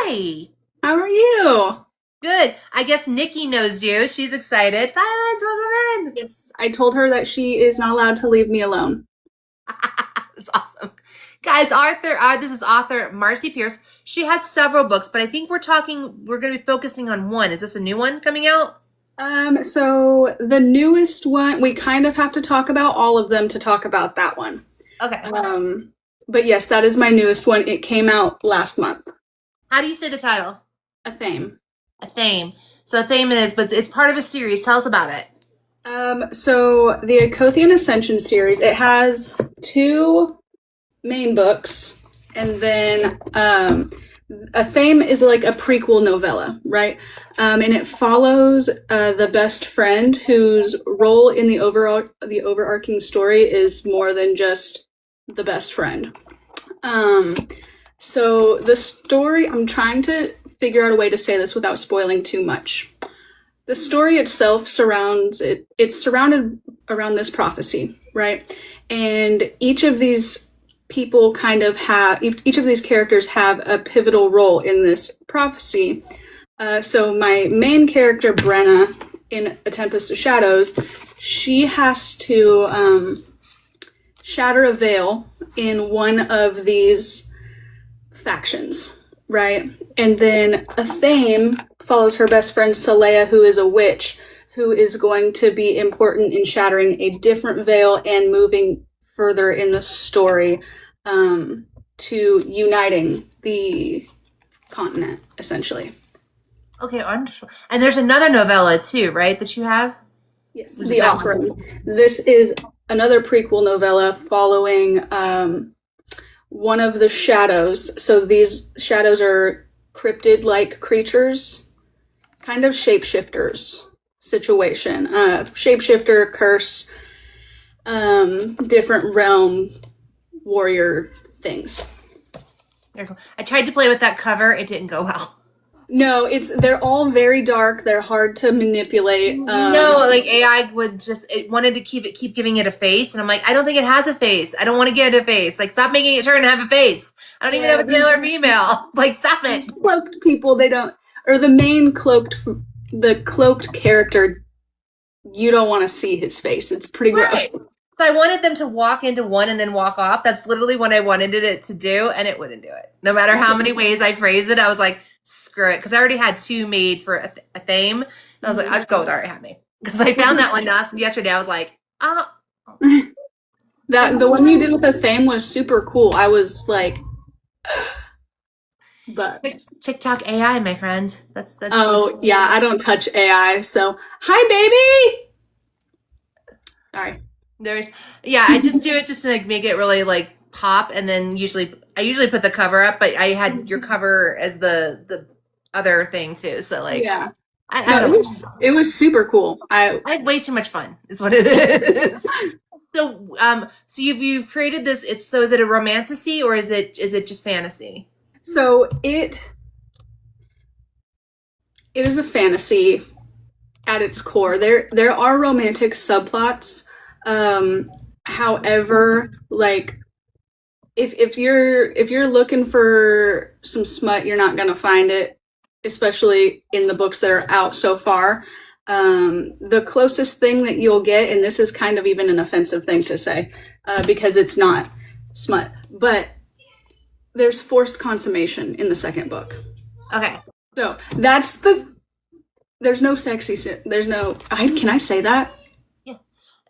Hi. How are you? Good. I guess Nikki knows you. She's excited. Silence, welcome Yes, I told her that she is not allowed to leave me alone. in. That's awesome. Guys, this is author Marcey Pierce. She has several books, but I think we're going to be focusing on one. Is this a new one coming out? So the newest one, we kind of have to talk about all of them to talk about that one. Okay. But yes, that is my newest one. It came out last month. How do you say the title? A Thame. A Thame. So a Thame it is, but it's part of a series. Tell us about it. So the Acothian Ascension series, it has two main books, and then A Thame is like a prequel novella, right? And it follows the best friend whose role in the overarching story is more than just the best friend. So the story, I'm trying to figure out a way to say this without spoiling too much. The story itself it's surrounded around this prophecy, right? And each of these each of these characters have a pivotal role in this prophecy. So my main character, Brenna, in A Tempest of Shadows, she has to shatter a veil in one of these factions, right? And then A Thame follows her best friend Saleya, who is a witch, who is going to be important in shattering a different veil and moving further in the story to uniting the continent, essentially. Okay, wonderful. And there's another novella too, right, that you have? Yes, The Offering. This is another prequel novella following one of the shadows. So these shadows are cryptid-like creatures, kind of shapeshifters situation. Shapeshifter, curse, different realm warrior things. Very cool. I tried to play with that cover. It didn't go well. No, they're all very dark. They're hard to manipulate. No, like AI it wanted to keep giving it a face, and I'm like, I don't think it has a face. I don't want to get it a face. Like, stop making it turn and have a face. I don't even know if it's male or female. Like, stop it. Cloaked people, they don't, or the cloaked character, you don't want to see his face. It's pretty gross. So I wanted them to walk into one and then walk off. That's literally what I wanted it to do, and it wouldn't do it. No matter how many ways I phrased it, I was like, screw it, because I already had two made for a Thame. And I was like, I'll just go with already have me, because I found that one yesterday. I was like, the one you did with A Thame was super cool. I was like, but TikTok AI, my friend. That's. Oh yeah, I don't touch AI. So hi, baby. Sorry. I just do it just to like make it really like pop, and then I usually put the cover up, but I had your cover as the other thing too. So like, yeah, I don't know. It was super cool. I had way too much fun, is what it is. So you've created this. Is it a romantasy or is it just fantasy? So it is a fantasy at its core. There are romantic subplots. However, like if you're looking for some smut, you're not gonna find it, especially in the books that are out so far. The closest thing that you'll get, and this is kind of even an offensive thing to say, because it's not smut, but there's forced consummation in the second book. Okay. So there's no sexy, can I say that? Yeah.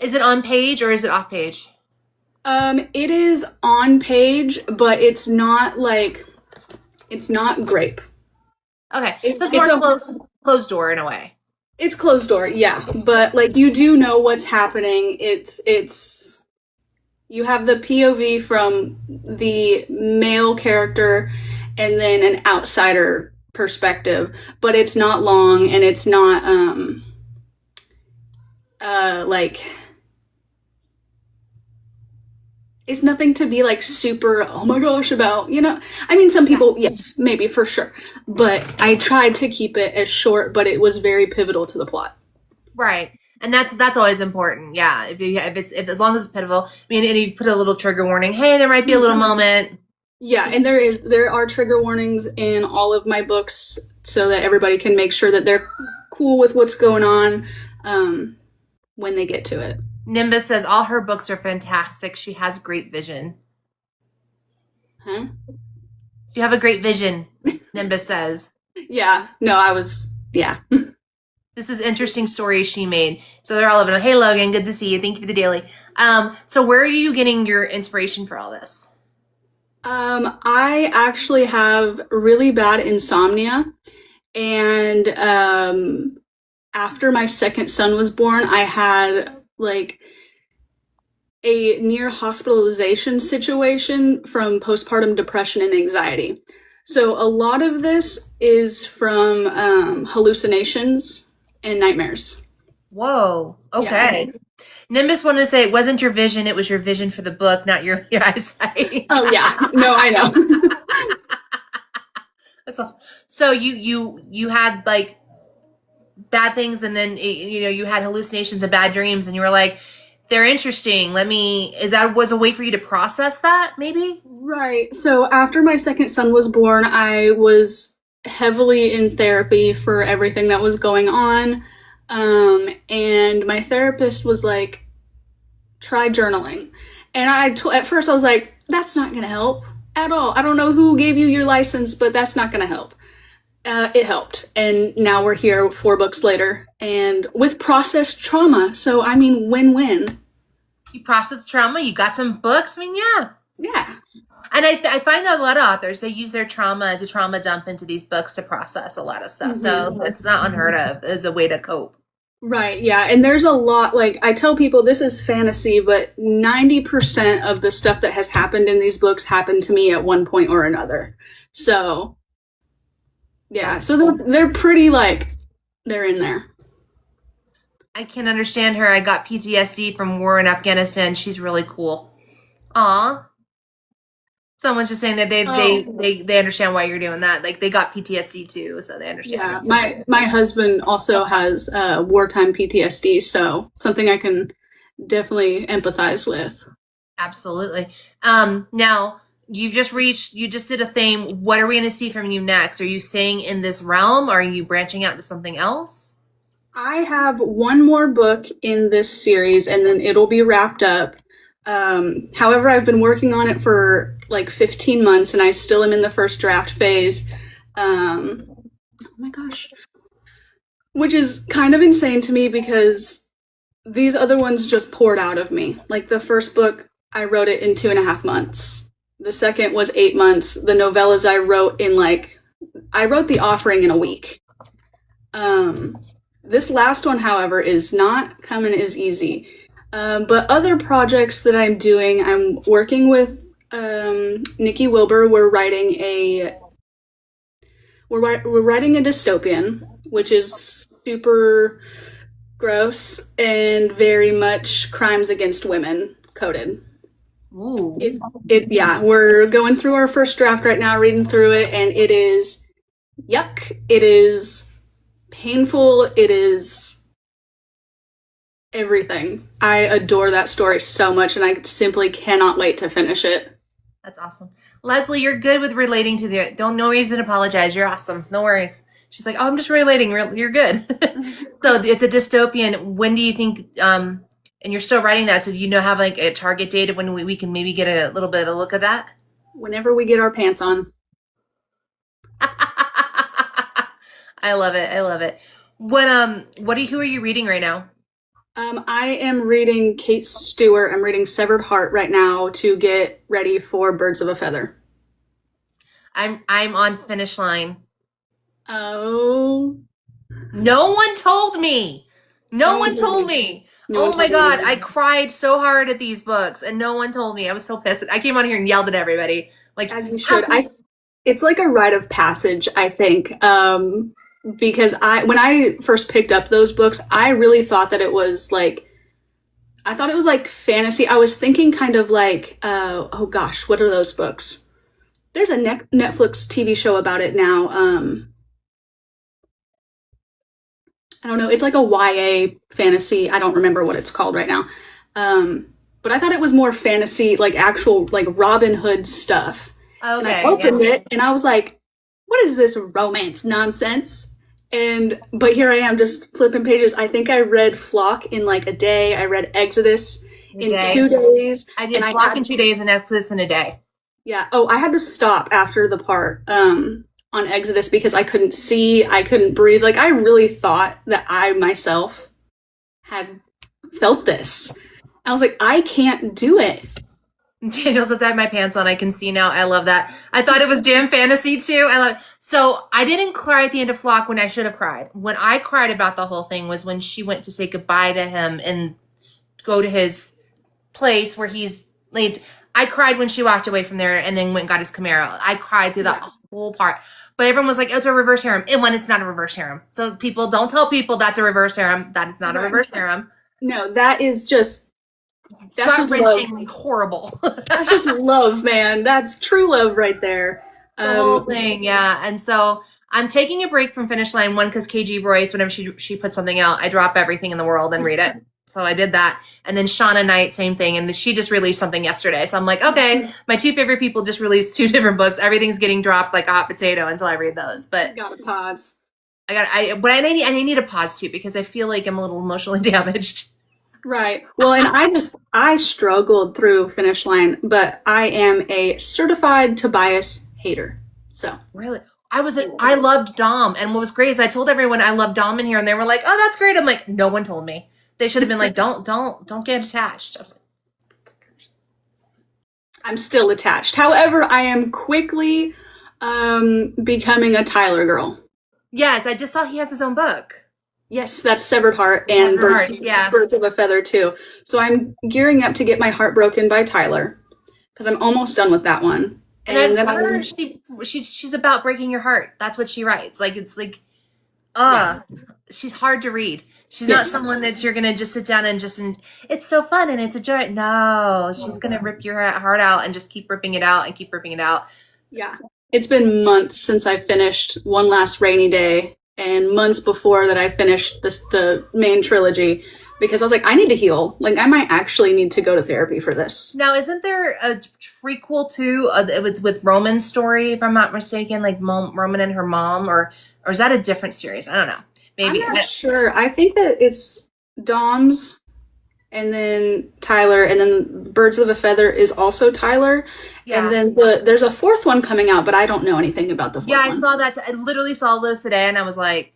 Is it on page or is it off page? It is on page, but it's not grape. Okay. So it's more closed door in a way. It's closed door, yeah. But like you do know what's happening. It's you have the POV from the male character and then an outsider perspective, but it's not long and it's not it's nothing to be like super, oh my gosh, about, I mean, some people, yes, maybe for sure, but I tried to keep it as short, but it was very pivotal to the plot. Right. And that's always important. Yeah. If as long as it's pivotal, I mean, and you put a little trigger warning, hey, there might be a little moment, Yeah, and there are trigger warnings in all of my books so that everybody can make sure that they're cool with what's going on when they get to it. Nimbus says all her books are fantastic. She has great vision. Huh? You have a great vision, Nimbus says. Yeah. No, yeah. This is interesting stories she made. So they're all of it. Hey, Logan, good to see you. Thank you for the daily. So where are you getting your inspiration for all this? I actually have really bad insomnia, and after my second son was born, I had like a near hospitalization situation from postpartum depression and anxiety. So a lot of this is from hallucinations and nightmares. Whoa. Okay. Yeah. Nimbus wanted to say it wasn't your vision, it was your vision for the book, not your eyesight. Oh yeah. No, I know. That's awesome. So you had like bad things, and then you had hallucinations and bad dreams, and you were like, they're interesting. Was a way for you to process that, maybe? Right. So after my second son was born, I was heavily in therapy for everything that was going on. And my therapist was like, try journaling. And at first I was like, that's not going to help at all. I don't know who gave you your license, but that's not going to help. It helped. And now we're here 4 books later and with processed trauma. So, I mean, win-win. You processed trauma, you got some books. I mean, yeah. Yeah. And I find that a lot of authors, they use their trauma to trauma dump into these books to process a lot of stuff. Mm-hmm. So it's not unheard of as a way to cope. Right, yeah. And there's a lot, like, I tell people this is fantasy, but 90% of the stuff that has happened in these books happened to me at one point or another. So, yeah. So they're pretty, like, they're in there. I can understand her. I got PTSD from war in Afghanistan. She's really cool. Aw. Someone's just saying that they understand why you're doing that. Like, they got PTSD too, so they understand. Yeah, my husband also has wartime PTSD, so something I can definitely empathize with. Absolutely. Now you just did a theme. What are we going to see from you next? Are you staying in this realm? Or are you branching out into something else? I have one more book in this series, and then it'll be wrapped up. However, I've been working on it for like 15 months and I still am in the first draft phase. Oh my gosh. Which is kind of insane to me because these other ones just poured out of me. Like the first book, I wrote it in 2.5 months. The second was 8 months. The novellas I wrote The Offering in a week. This last one, however, is not coming as easy. But other projects that I'm doing, I'm working with Nikki Wilbur. We're writing a dystopian, which is super gross and very much crimes against women coded. Ooh. Yeah, we're going through our first draft right now, reading through it, and it is yuck. It is painful. It is everything. I adore that story so much, and I simply cannot wait to finish it. That's awesome. Leslie, you're good with relating to no reason to apologize. You're awesome. No worries. She's like, oh, I'm just relating. You're good. So it's a dystopian. When do you think, and you're still writing that, so do you have like a target date of when we can maybe get a little bit of a look at that? Whenever we get our pants on. I love it. I love it. Who are you reading right now? I am reading Kate Stewart. I'm reading Severed Heart right now to get ready for Birds of a Feather. I'm on finish line. Oh. No one told me. No one told me. Oh my God. I cried so hard at these books and no one told me. I was so pissed. I came on here and yelled at everybody. Like, as you should. It's like a rite of passage, I think. Because when I first picked up those books, I really thought that it was like, fantasy. I was thinking kind of like, oh gosh, what are those books? There's a Netflix TV show about it now. I don't know. It's like a YA fantasy. I don't remember what it's called right now. But I thought it was more fantasy, like actual, like Robin Hood stuff. And I Okay. opened it and I was like, what is this romance nonsense? But here I am just flipping pages. I think I read Flock in like a day. I read Exodus in 2 days. I did and Flock in 2 days and Exodus in a day. Yeah. Oh, I had to stop after the part on Exodus because I couldn't see, I couldn't breathe. Like, I really thought that I myself had felt this. I was like, I can't do it. Daniel says I have my pants on. I can see now. I love that. I thought it was damn fantasy too. I love it. So I didn't cry at the end of Flock when I should have cried. When I cried about the whole thing was when she went to say goodbye to him and go to his place where he's laid. I cried when she walked away from there and then went and got his Camaro. I cried through that whole part. But everyone was like, oh, it's a reverse harem. And when it's not a reverse harem. So people, don't tell people that's a reverse harem. That is not a reverse harem. No, that is just... That's just wrenchingly horrible. That's just love, man. That's true love right there. The whole thing, yeah. And so I'm taking a break from Finish Line 1 because KG Royce, whenever she puts something out, I drop everything in the world and read it. So I did that. And then Shauna Knight, same thing. And she just released something yesterday. So I'm like, okay, my 2 favorite people just released 2 different books. Everything's getting dropped like a hot potato until I read those. But gotta pause. I need a pause too because I feel like I'm a little emotionally damaged. Right. Well, and I struggled through Finish Line, but I am a certified Tobias hater. So really, I loved Dom, and what was great is I told everyone I loved Dom in here, and they were like, "Oh, that's great." I'm like, no one told me. They should have been like, "Don't get attached." I was like, I'm still attached. However, I am quickly becoming a Tyler girl. Yes, I just saw he has his own book. Yes, that's Severed Heart and Birds of a Feather too. So I'm gearing up to get my heart broken by Tyler because I'm almost done with that one. And then her, she's about breaking your heart. That's what she writes. Like it's like, she's hard to read. She's not someone that you're gonna just sit down and it's so fun and it's a joy. No, she's gonna rip your heart out and just keep ripping it out and keep ripping it out. Yeah, it's been months since I finished One Last Rainy Day. And months before that I finished the main trilogy because I was like, I need to heal. Like, I might actually need to go to therapy for this. Now, isn't there a prequel to, it was with Roman's story, if I'm not mistaken, like Roman and her mom, or is that a different series? I don't know. Maybe. I'm not sure. I think that it's Dom's and then Tyler, and then Birds of a Feather is also Tyler. Yeah. And then there's a 4th one coming out, but I don't know anything about the 4th one. Yeah, I saw that. I literally saw those today, and I was like,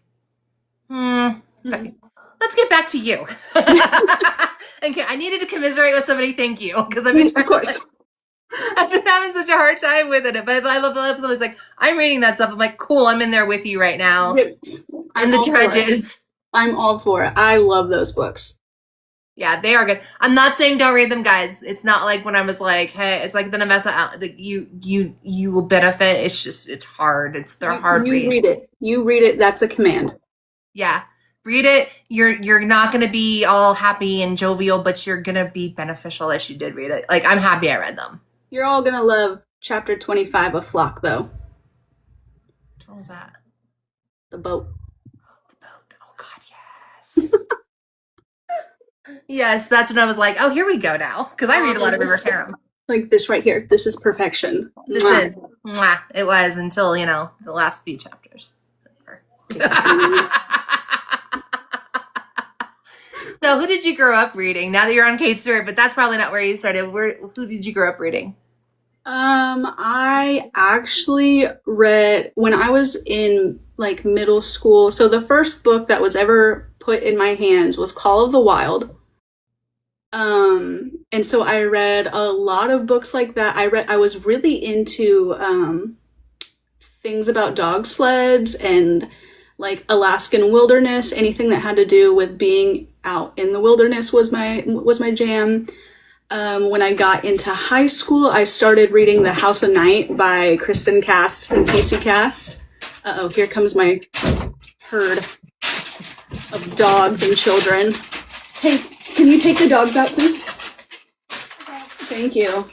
let's get back to you. Okay, I needed to commiserate with somebody. Thank you, because I've been I've been having such a hard time with it. But I love somebody's like, I'm reading that stuff. I'm like, cool, I'm in there with you right now. And the trenches. I'm all for it. I love those books. Yeah, they are good. I'm not saying don't read them, guys. It's not like when I was like, hey, it's like the Nemessa, you will benefit. It's just, it's hard. They're hard read. You read it. That's a command. Yeah. Read it. You're not going to be all happy and jovial, but you're going to be beneficial as you did read it. Like, I'm happy I read them. You're all going to love chapter 25 of Flock, though. What was that? The boat. The boat. Oh, God, yes. Yes, that's when I was like, oh, here we go now. Because I read a lot of reverse harem. Like this right here. This is perfection. This is. Mwah. It was until, the last few chapters. So who did you grow up reading? Now that you're on Kate Stewart, but that's probably not where you started. Who did you grow up reading? I actually read when I was in like middle school. So the first book that was ever put in my hands was Call of the Wild. And so I read a lot of books like that. I was really into things about dog sleds and like Alaskan wilderness. Anything that had to do with being out in the wilderness was my jam. When I got into high school, I started reading The House of Night by Kristen Cast and Casey Cast. Uh-oh, here comes my herd of dogs and children. Hey, can you take the dogs out, please? Okay. Thank you.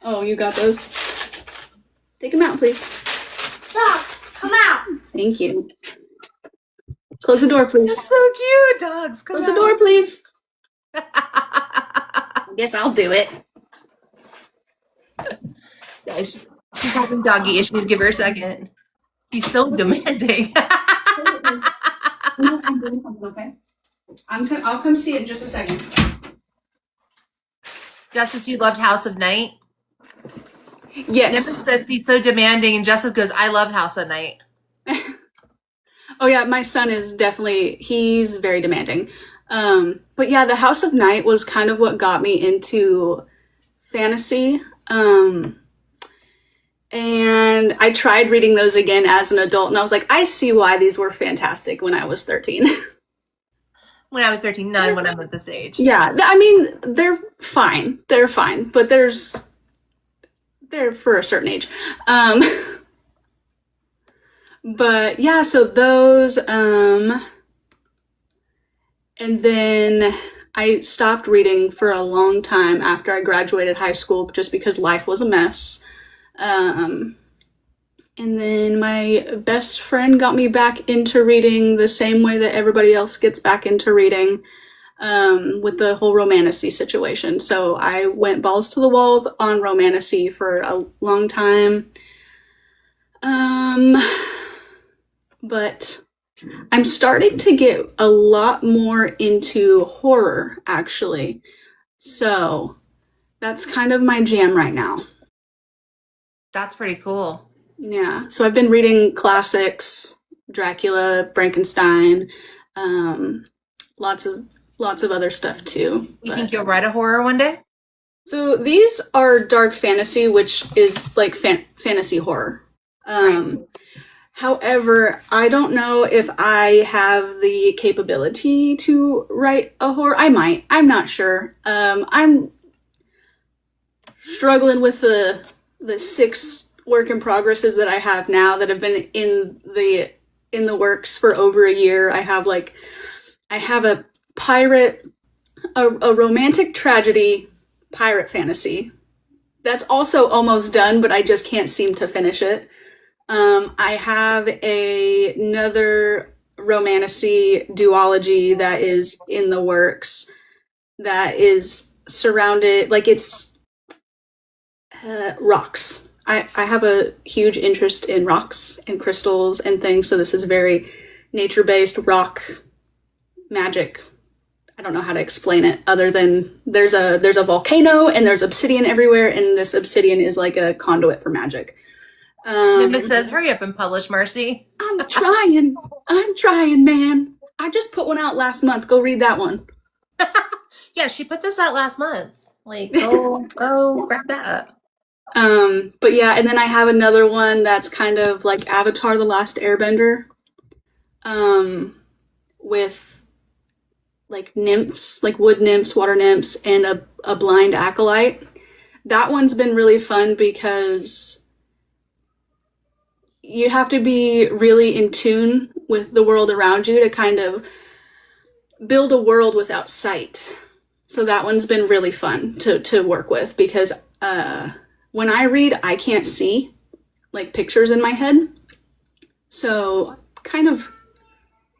Oh, you got those? Take them out, please. Dogs, come out. Thank you. Close the door, please. That's so cute, dogs. Close the door, please. Guess I'll do it. Yeah, she's having doggy issues. Give her a second. He's so demanding. I'm doing something, okay? I'll come see it in just a second. Justice, you loved House of Night? Yes. Nimbus says he's so demanding, and Justice goes, I love House of Night. Oh yeah, my son is definitely, he's very demanding. But yeah, the House of Night was kind of what got me into fantasy. And I tried reading those again as an adult, and I was like, I see why these were fantastic when I was 13. When I was 13, none when I'm at this age. Yeah, I mean, they're fine. They're fine, but they're for a certain age. But yeah, so those, and then I stopped reading for a long time after I graduated high school just because life was a mess. And then my best friend got me back into reading the same way that everybody else gets back into reading, with the whole romantasy situation. So I went balls to the walls on romantasy for a long time. But I'm starting to get a lot more into horror, actually. So that's kind of my jam right now. That's pretty cool. Yeah. So I've been reading classics, Dracula, Frankenstein, lots of other stuff too. You think you'll write a horror one day? So these are dark fantasy, which is like fantasy horror. Right. However, I don't know if I have the capability to write a horror. I might. I'm not sure. I'm struggling with the 6 work in progresses that I have now that have been in the works for over a year. I have a pirate, a romantic tragedy pirate fantasy. That's also almost done, but I just can't seem to finish it. I have another romantasy duology that is in the works that is surrounded, like it's rocks. I have a huge interest in rocks and crystals and things, so this is very nature-based rock magic. I don't know how to explain it other than there's a volcano and there's obsidian everywhere, and this obsidian is like a conduit for magic. Nimbus says, hurry up and publish, Marcy. I'm trying, man. I just put one out last month. Go read that one. Yeah, she put this out last month. Like, go grab that up. But yeah, and then I have another one that's kind of like Avatar: The Last Airbender, with like nymphs, like wood nymphs, water nymphs, and a blind acolyte. That one's been really fun because you have to be really in tune with the world around you to kind of build a world without sight. So that one's been really fun to work with because when I read, I can't see like pictures in my head. So kind of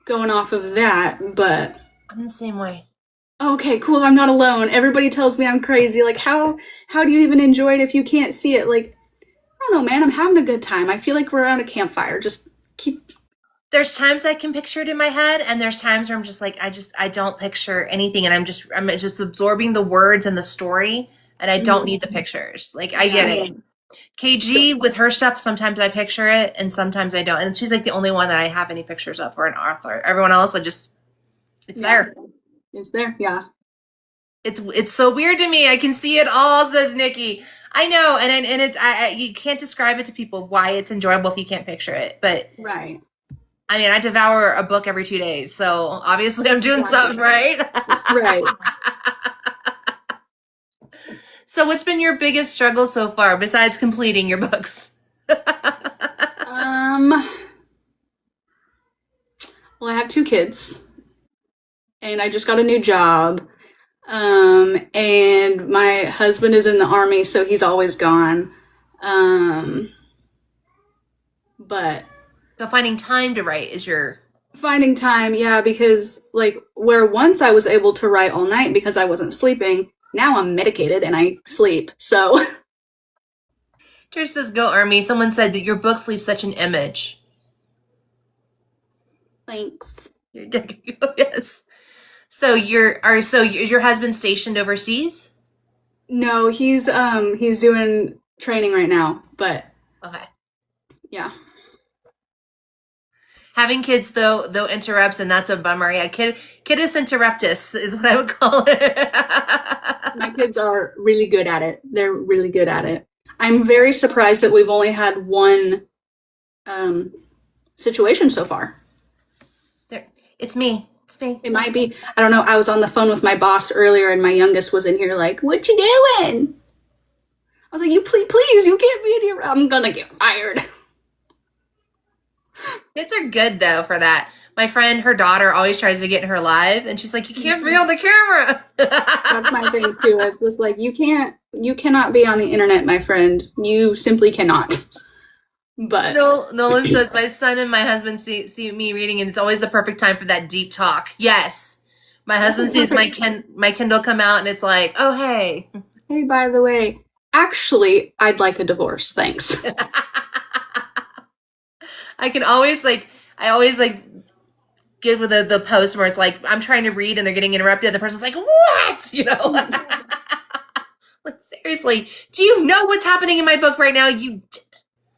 going off of that, but I'm the same way. Okay, cool. I'm not alone. Everybody tells me I'm crazy. Like, how do you even enjoy it if you can't see it? Like, I don't know, man. I'm having a good time. I feel like we're around a campfire. Just keep. There's times I can picture it in my head, and there's times where I'm just like, I don't picture anything, and I'm just absorbing the words and the story, and I don't need the pictures. Like, I get it. KG with her stuff, sometimes I picture it, and sometimes I don't. And she's like the only one that I have any pictures of for an author. Everyone else, it's there. It's there, yeah. It's so weird to me. I can see it all, says Nikki. I know, and it's you can't describe it to people why it's enjoyable if you can't picture it. But right. I mean, I devour a book every 2 days, so obviously I'm doing something right. Right. So what's been your biggest struggle so far besides completing your books? Well, I have 2 kids, and I just got a new job. And my husband is in the Army, so he's always gone. But So finding time to write is your... Finding time, yeah, because like where once I was able to write all night because I wasn't sleeping, now I'm medicated and I sleep, so... Trish says, "Go Army." Someone said that your books leave such an image. Thanks. You're good. Yes. So is your husband stationed overseas? No, he's doing training right now, but Okay. yeah. Having kids though interrupts, and that's a bummer. Yeah, kidus interruptus is what I would call it. My kids are really good at it. They're really good at it. I'm very surprised that we've only had one situation so far. It's me. It's me. It might be, I don't know, I was on the phone with my boss earlier and my youngest was in here like, "What you doing?" I was like, "You please, you can't be in here. I'm gonna get fired." Kids are good though for that. My friend, her daughter always tries to get in her live, and she's like, "You can't be on the camera." That's my thing too. Is this like you cannot be on the internet, my friend. You simply cannot. But Nolan says, "My son and my husband see me reading, and it's always the perfect time for that deep talk." Yes, my husband sees my Kindle come out, and it's like, "Oh hey, hey, by the way, actually, I'd like a divorce. Thanks." I always get with the post where it's like I'm trying to read and they're getting interrupted. And the person's like, "What?" You know, like seriously, do you know what's happening in my book right now?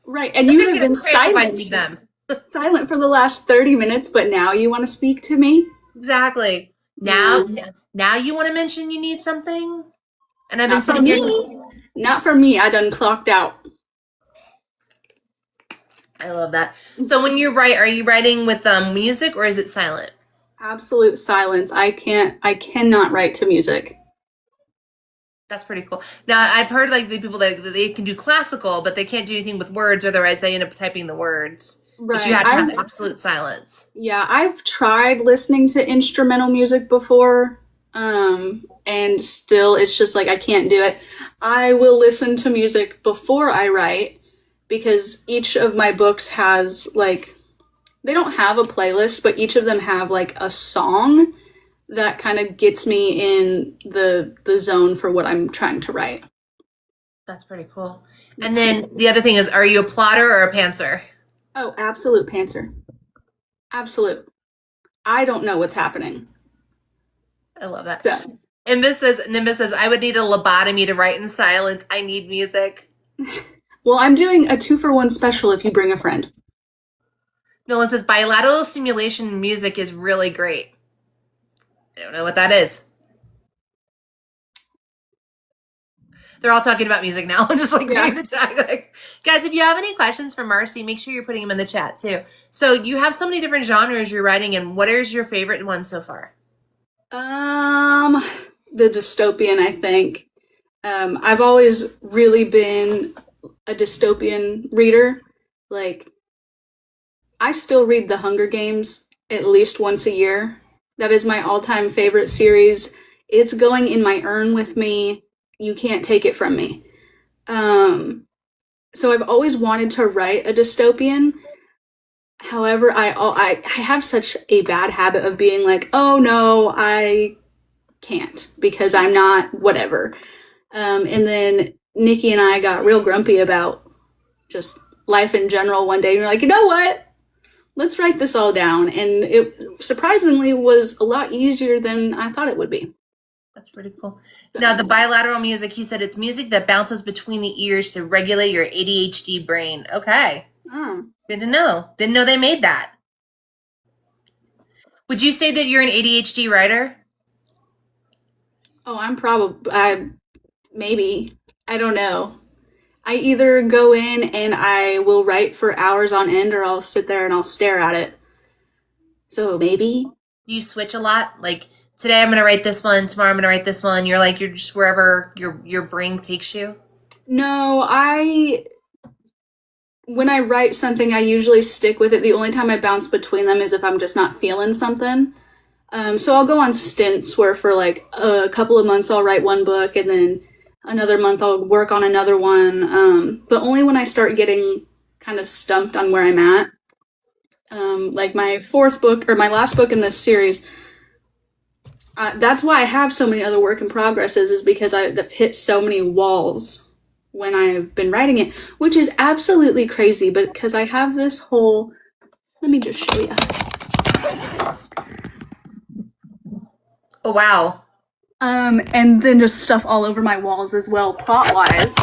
Right, and you have been silent for the last 30 minutes, but now you want to speak to me? Exactly. Now you want to mention you need something, and I've been sitting here. Not for me. I done clocked out. I love that. So when you write, are you writing with music or is it silent? Absolute silence. I cannot write to music. That's pretty cool. Now I've heard like the people that they can do classical, but they can't do anything with words, otherwise they end up typing the words. Right. But you have to have absolute silence. Yeah, I've tried listening to instrumental music before, and still it's just like I can't do it. I will listen to music before I write because each of my books has like, they don't have a playlist, but each of them have like a song that kind of gets me in the zone for what I'm trying to write. That's pretty cool. And then the other thing is, are you a plotter or a pantser? Oh, absolute pantser. Absolute. I don't know what's happening. I love that. So. Nimbus says, "I would need a lobotomy to write in silence. I need music." Well, I'm doing a 2-for-1 special if you bring a friend. Nolan says, "Bilateral simulation music is really great." I don't know what that is. They're all talking about music now. I'm just like reading the chat. Like, guys, if you have any questions for Marcey, make sure you're putting them in the chat too. So you have so many different genres you're writing in. What is your favorite one so far? The dystopian, I think. I've always really been a dystopian reader. Like, I still read The Hunger Games at least once a year. That is my all-time favorite series. It's going in my urn with me. You can't take it from me. So I've always wanted to write a dystopian. However, I have such a bad habit of being like, "Oh no, I can't because I'm not whatever." And then Nikki and I got real grumpy about just life in general one day. And we're like, "You know what? Let's write this all down." And it surprisingly was a lot easier than I thought it would be. That's pretty cool. Now, the bilateral music, he said it's music that bounces between the ears to regulate your ADHD brain. Okay. Oh. Good to know. Didn't know they made that. Would you say that you're an ADHD writer? Oh, maybe. I don't know. I either go in and I will write for hours on end or I'll sit there and I'll stare at it. So maybe. Do you switch a lot? Like, today I'm going to write this one, tomorrow I'm going to write this one. You're just wherever your brain takes you? No, when I write something, I usually stick with it. The only time I bounce between them is if I'm just not feeling something. So I'll go on stints where for like a couple of months I'll write one book and then another month I'll work on another one. But only when I start getting kind of stumped on where I'm at. Like my fourth book, or my last book in this series, that's why I have so many other work in progresses, is because I've hit so many walls when I've been writing it, which is absolutely crazy, but because I have this whole, let me just show you. Oh, wow. And then just stuff all over my walls as well, plot-wise.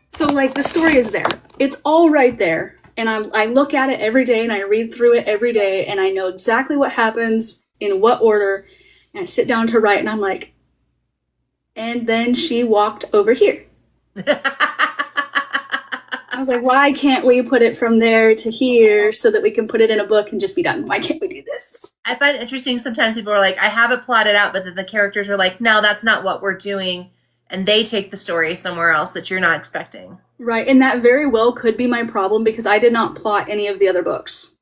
So, like, the story is there. It's all right there. And I look at it every day, and I read through it every day, and I know exactly what happens, in what order, and I sit down to write, and I'm like, and then she walked over here. I was like, why can't we put it from there to here so that we can put it in a book and just be done? Why can't we do this? I find it interesting, sometimes people are like, I have it plotted out, but then the characters are like, no, that's not what we're doing. And they take the story somewhere else that you're not expecting. Right, and that very well could be my problem because I did not plot any of the other books.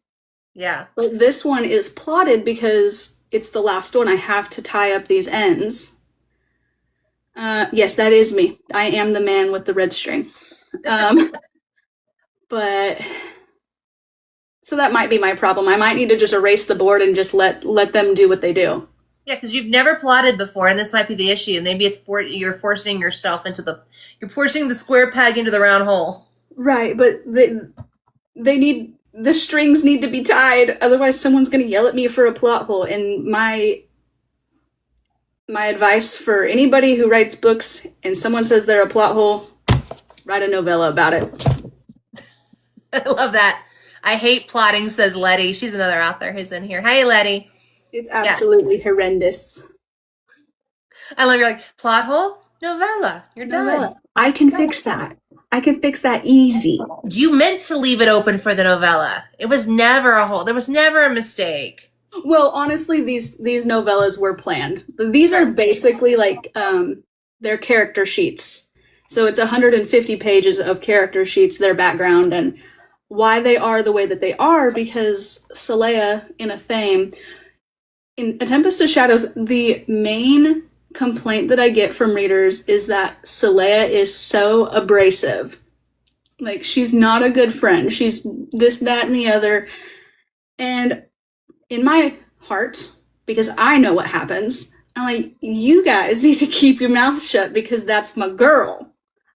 Yeah. But this one is plotted because it's the last one. I have to tie up these ends. Yes, that is me. I am the man with the red string. But so that might be my problem. I might need to just erase the board and just let them do what they do. Yeah, because you've never plotted before, and this might be the issue. And maybe it's you're forcing yourself you're forcing the square peg into the round hole. Right, but the strings need to be tied, otherwise someone's going to yell at me for a plot hole. And my advice for anybody who writes books and someone says they're a plot hole, write a novella about it. I love that. I hate plotting, says Letty. She's another author who's in here. Hey, Letty. It's absolutely horrendous. I love you're like, plot hole? Novella. You're done. I can fix that. I can fix that easy. You meant to leave it open for the novella. It was never a hole. There was never a mistake. Well, honestly, these novellas were planned. These are basically like their character sheets. So it's 150 pages of character sheets, their background, and why they are the way that they are, because Saleya in A Thame, in A Tempest of Shadows, the main complaint that I get from readers is that Saleya is so abrasive. Like, she's not a good friend. She's this, that, and the other. And in my heart, because I know what happens, I'm like, you guys need to keep your mouth shut because that's my girl.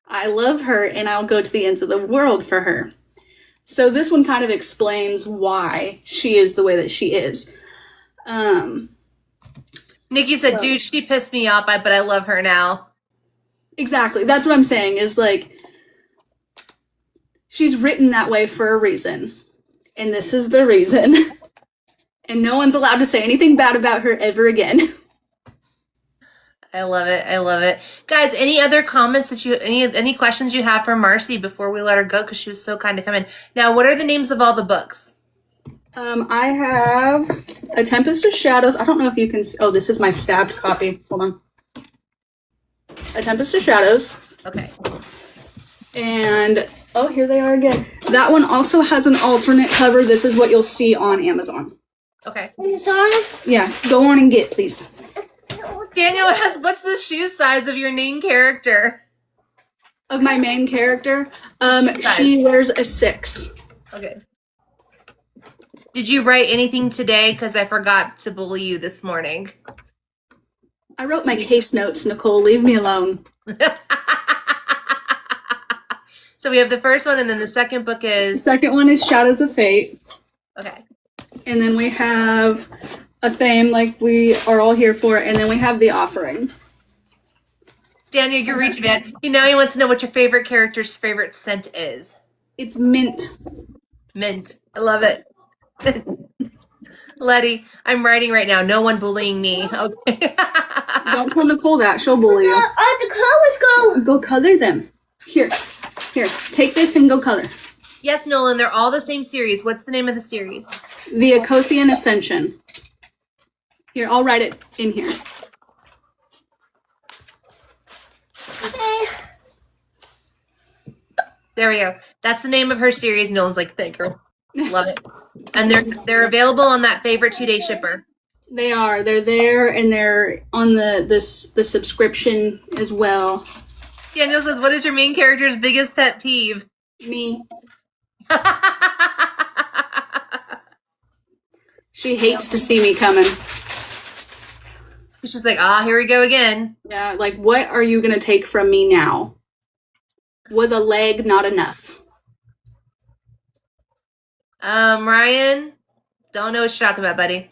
I love her and I'll go to the ends of the world for her. So this one kind of explains why she is the way that she is. Nikki said, dude, she pissed me off, but I love her now. Exactly. That's what I'm saying is, like, she's written that way for a reason. And this is the reason. And no one's allowed to say anything bad about her ever again. I love it. I love it. Guys, any other comments that any questions you have for Marcey before we let her go? Because she was so kind to come in. Now, what are the names of all the books? I have A Tempest of Shadows. I don't know if you can... Oh, this is my stabbed copy. Hold on. A Tempest of Shadows. Okay. And... Oh, here they are again. That one also has an alternate cover. This is what you'll see on Amazon. Okay. Yeah, go on and get, please. Daniel asks, what's the shoe size of your main character? Of my main character? She wears a 6. Okay. Did you write anything today? Because I forgot to bully you this morning. I wrote my case notes, Nicole. Leave me alone. So we have the first one, and then the second book is... The second one is Shadows of Fate. Okay. And then we have A Thame, like we are all here for, and then we have The Offering. Daniel, you're reaching, man. Now he wants to know what your favorite character's favorite scent is. It's mint. Mint. I love it. Letty, I'm writing right now. No one bullying me. Okay. Don't tell Nicole that. She'll bully you. The colors go. Go color them. Here, take this and go color. Yes, Nolan, they're all the same series. What's the name of the series? The Acothian Ascension. Here, I'll write it in here. Okay. There we go. That's the name of her series. Nolan's like, thank girl. Love it. And they're available on that favorite 2-day shipper. They are. They're there, and they're on the subscription as well. Daniel says, what is your main character's biggest pet peeve? Me. She hates to see me coming. She's like, here we go again. Yeah, like, what are you going to take from me now? Was a leg not enough? Ryan, don't know what you're talking about, buddy.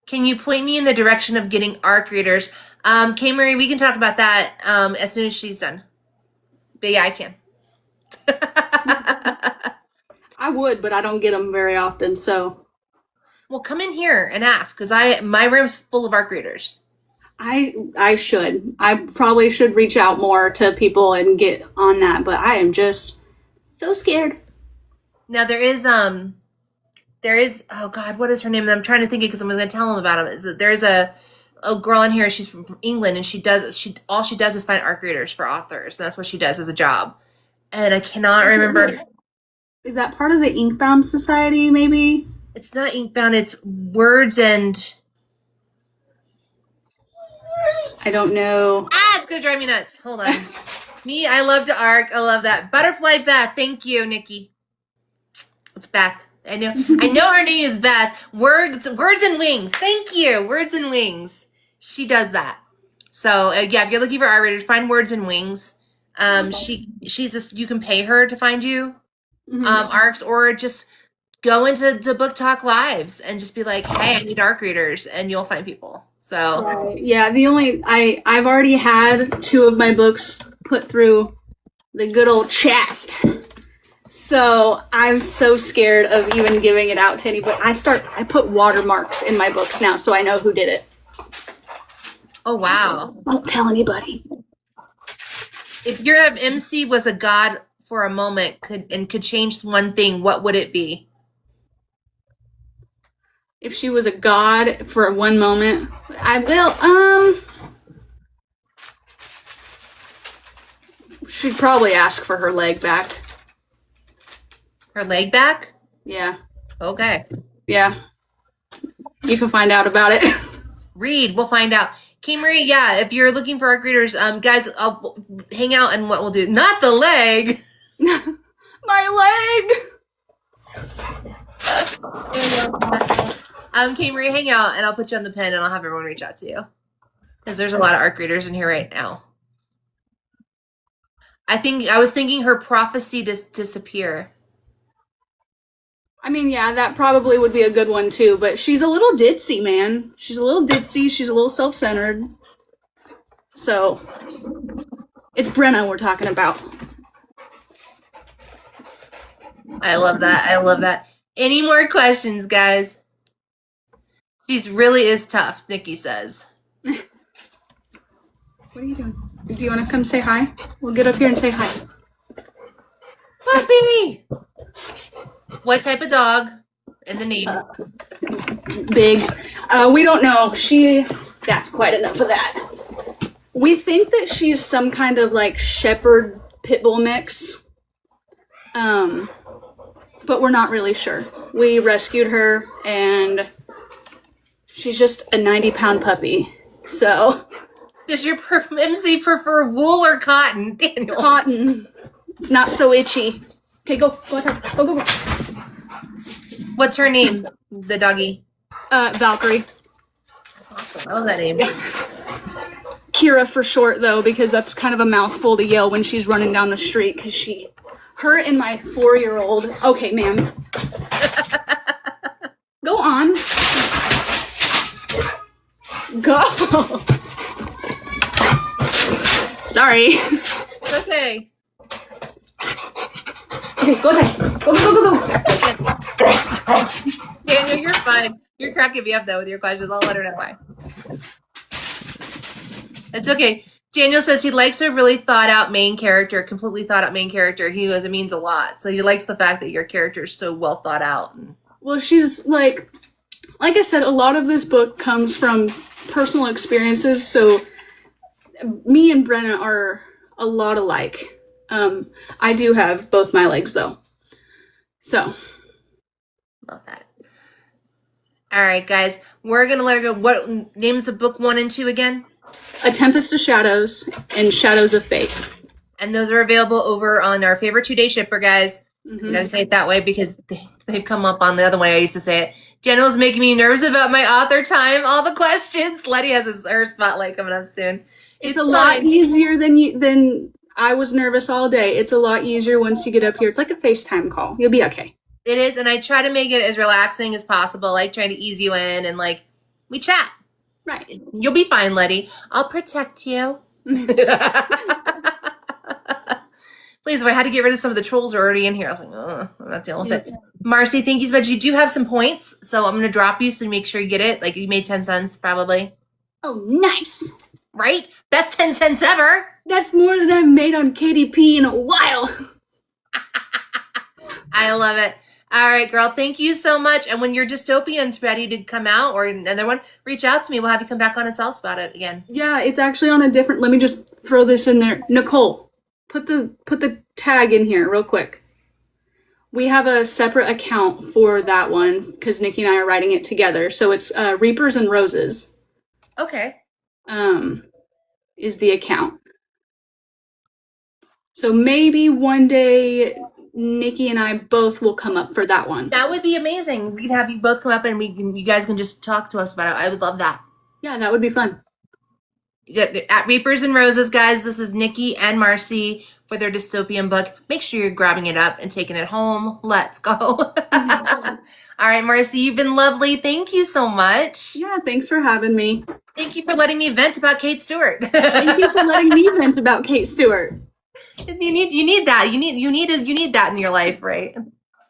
Can you point me in the direction of getting ARC readers? K Marie, we can talk about that as soon as she's done. But yeah, I can. I would, but I don't get them very often, so. Well, come in here and ask, because my room's full of ARC readers. I should. I probably should reach out more to people and get on that, but I am just so scared. Now there is oh God, what is her name? I'm trying to think it because I'm going to tell them about it. Is that there's a girl in here, she's from England, and all she does is find ARC readers for authors, and that's what she does as a job. And I cannot remember. Is that part of the Inkbound Society, maybe? It's not Inkbound, it's Words and... I don't know. It's going to drive me nuts. Hold on. Me, I love to ARC. I love that. Butterfly Beth. Thank you, Nikki. It's Beth. I know her name is Beth. Words and Wings. Thank you. Words and Wings. She does that. So yeah, if you're looking for ARC readers, find Words and Wings. She's just, you can pay her to find you ARCs, or just go into Book Talk Lives and just be like, hey, I need ARC readers, and you'll find people. So right. Yeah, I've already had 2 of my books put through the good old chat. So I'm so scared of even giving it out to anybody. I put watermarks in my books now, so I know who did it. Oh wow. Don't tell anybody. If your MC was a god for a moment could change one thing, what would it be? If she was a god for one moment, I will, she'd probably ask for her leg back. Her leg back? Yeah. Okay. Yeah. You can find out about it. Read, we'll find out. K Marie, yeah, if you're looking for ARC readers, guys, I'll hang out, and what we'll do, not the leg. My leg! K Marie, hang out, and I'll put you on the pen, and I'll have everyone reach out to you. Because there's a lot of ARC readers in here right now. I was thinking her prophecy disappear. I mean, yeah, that probably would be a good one too, but she's a little ditzy, man. She's a little ditzy, she's a little self-centered. So, it's Brenna we're talking about. I love that. I love that. Any more questions, guys? She really is tough, Nikki says. What are you doing? Do you want to come say hi? We'll get up here and say hi. Puppy! What type of dog? And the name? Big. We don't know. That's quite enough of that. We think that she's some kind of like shepherd pit bull mix. But we're not really sure. We rescued her, and she's just a 90-pound puppy. So. Does your MC prefer wool or cotton, Daniel? Cotton. It's not so itchy. Okay, go outside. Go. What's her name, the doggy? Valkyrie. Awesome. I love that name. Kira for short, though, because that's kind of a mouthful to yell when she's running down the street, because her and my 4-year-old. Okay, ma'am. Go on. Go. Sorry. It's okay. Okay, go ahead. Go. Daniel, you're fine. You're cracking me up, though, with your questions. I'll let her know why. It's okay. Daniel says he likes a really thought-out main character, completely thought-out main character. He goes, it means a lot. So he likes the fact that your character is so well thought out. Well, she's like I said, a lot of this book comes from personal experiences. So me and Brenna are a lot alike. I do have both my legs, though. So. Love that. All right, guys. We're going to let her go. What names of book 1 and 2 again? A Tempest of Shadows and Shadows of Fate. And those are available over on our favorite 2-day shipper, guys. Mm-hmm. I gotta say it that way because they've come up on the other way I used to say it. General's making me nervous about my author time. All the questions. Letty has her spotlight coming up soon. It's a lot easier than I was nervous all day. It's a lot easier once you get up here. It's like a FaceTime call. You'll be okay. It is, and I try to make it as relaxing as possible, like trying to ease you in and like we chat. Right. You'll be fine, Letty. I'll protect you. Please, if I had to get rid of some of the trolls who are already in here, I was like, oh, I'm not dealing with it. Marcy, thank you so much. You do have some points, so I'm going to drop you so make sure you get it. Like, you made 10 cents, probably. Oh, nice. Right? Best 10 cents ever. That's more than I've made on KDP in a while. I love it. All right, girl. Thank you so much. And when your dystopian's ready to come out or another one, reach out to me. We'll have you come back on and tell us about it again. Yeah, it's actually on a different. Let me just throw this in there. Nicole, put the tag in here real quick. We have a separate account for that one because Nikki and I are writing it together. So it's Reapers and Roses. Okay. Is the account. So maybe one day Nikki and I both will come up for that one. That would be amazing. We can have you both come up and you guys can just talk to us about it. I would love that. Yeah, that would be fun. At Reapers and Roses, guys, this is Nikki and Marcy for their dystopian book. Make sure you're grabbing it up and taking it home. Let's go. All right, Marcy, you've been lovely. Thank you so much. Yeah, thanks for having me. Thank you for letting me vent about Kate Stewart. Thank you for letting me vent about Kate Stewart. You need that. You need that in your life, right?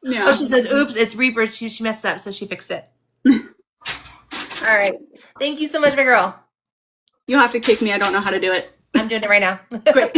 Yeah. Oh, she says, "Oops, it's Reapers." She messed up, so she fixed it. All right. Thank you so much, my girl. You'll have to kick me. I don't know how to do it. I'm doing it right now. Great.